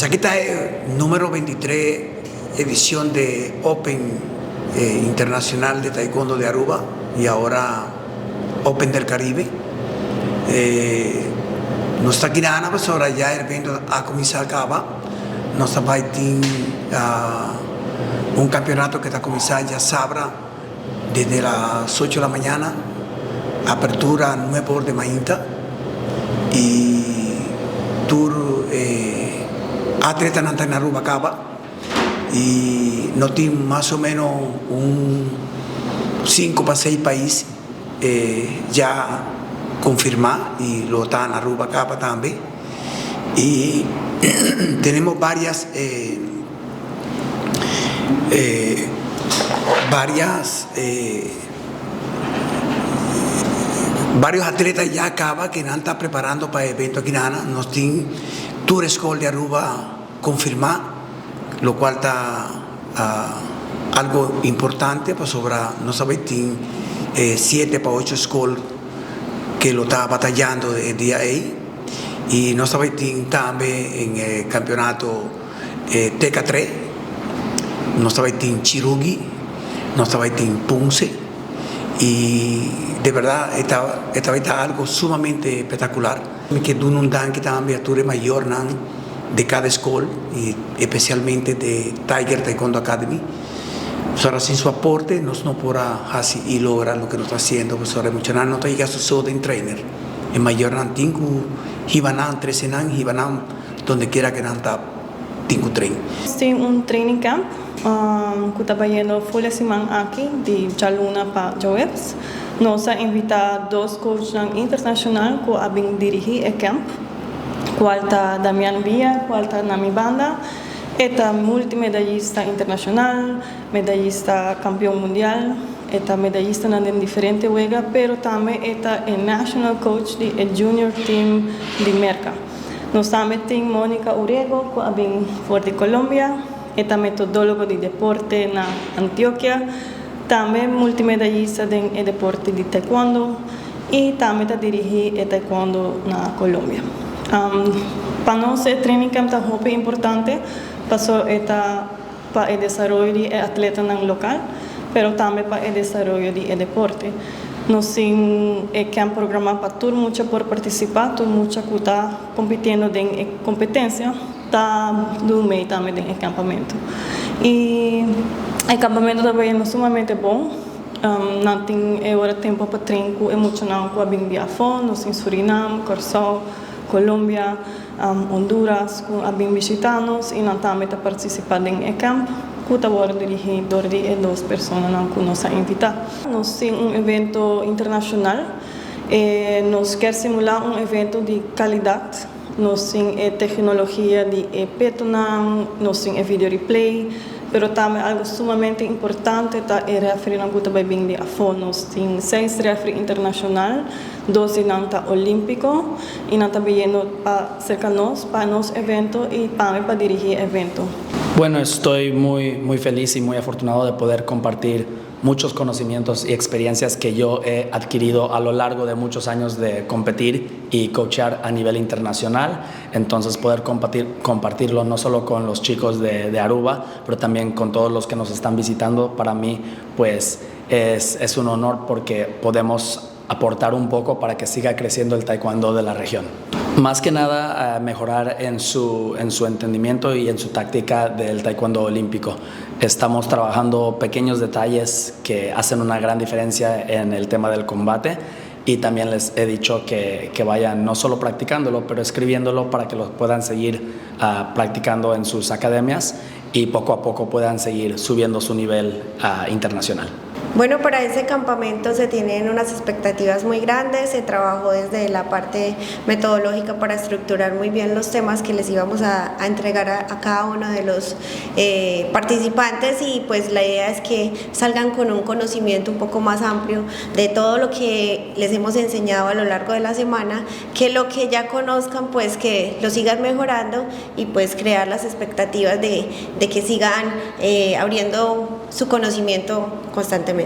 Aquí está el número 23 edición de Open Internacional de Taekwondo de Aruba y ahora Open del Caribe. No está aquí nada, pues ahora ya el evento ha comenzado acaba. Nos va a un campeonato que está comenzando ya sabrá desde las 8 de la mañana, apertura 9 horas de mañana y tour atleta en Aruba acaba y no tiene más o menos un 5 para 6 países ya confirmados y lo están en Aruba acaba también y tenemos varios atletas ya acaba que están preparando para el evento aquí nos tienen Tour School de Aruba confirmado, lo cual está algo importante, pues sobre, no sabéis, 7 para 8 schools que lo está batallando el día ahí, y no sabéis también en el campeonato TK3, no sabéis Chirugi, no sabéis Punce, y de verdad está algo sumamente espectacular. Que un danke también a Tour Mayor de cada escuela y especialmente de Tiger Taekwondo Academy. Pues ahora sin su aporte no podrá así y lograr lo que nos está haciendo. Pues ahora mucho no está llegando su trainer. En Mayor Tinku, Hibanan, Tresenan, Hibanan, donde quiera que nanta Tinku train. Estoy en un training camp que está yendo full semana aquí de Chaluna para Joebs. Nos ha invitado 2 coaches internacionales que han dirigido el camp. Cual está Damián Villa, cual está Nami Banda, está multimedallista internacional, medallista campeón mundial, está medallista en diferentes juegos, pero también está el national coach del junior team de Merca. Nos también tenemos Mónica Urego, que viene de Colombia, está metodólogo de deporte en Antioquia, también multimedallista en el deporte de taekwondo y también está dirigido el taekwondo en Colombia. Para nosotros el training camp es muy importante para el desarrollo del atleta en el local, pero también para el desarrollo del deporte. Nos el camp programado para todo mucho por participar, todo mucho que está compitiendo en competencia, está durmiendo también en el campamento. Y el campamento también es sumamente bueno. Não tem agora tempo para treinar emocional com a Biafon, nos em Suriname, Corsol, Colômbia, Honduras, com a visitanos e não também está participando em campo, que está agora dirigido de 2 pessoas que nos ha invitado. Nós temos evento internacional, nós queremos simular evento de qualidade, nós temos tecnologia de Petonan, nós temos video replay, pero também algo sumamente importante está el referee na guta vai bem de afonos. Tem 6 referee internacional, 12 nanta olímpico e nanta viendo cerca nos para nos evento y para dirigir evento. Bueno, estoy muy feliz y muy afortunado de poder compartir muchos conocimientos y experiencias que yo he adquirido a lo largo de muchos años de competir y coachar a nivel internacional. Entonces poder compartirlo no solo con los chicos de Aruba, pero también con todos los que nos están visitando, para mí pues es un honor porque podemos aportar un poco para que siga creciendo el taekwondo de la región. Más que nada mejorar en su entendimiento y en su táctica del taekwondo olímpico. Estamos trabajando pequeños detalles que hacen una gran diferencia en el tema del combate y también les he dicho que vayan no solo practicándolo, pero escribiéndolo para que lo puedan seguir practicando en sus academias y poco a poco puedan seguir subiendo su nivel internacional. Bueno, para ese campamento se tienen unas expectativas muy grandes, se trabajó desde la parte metodológica para estructurar muy bien los temas que les íbamos a entregar a cada uno de los participantes y pues la idea es que salgan con un conocimiento un poco más amplio de todo lo que les hemos enseñado a lo largo de la semana, que lo que ya conozcan pues que lo sigan mejorando y pues crear las expectativas de que sigan abriendo su conocimiento constantemente.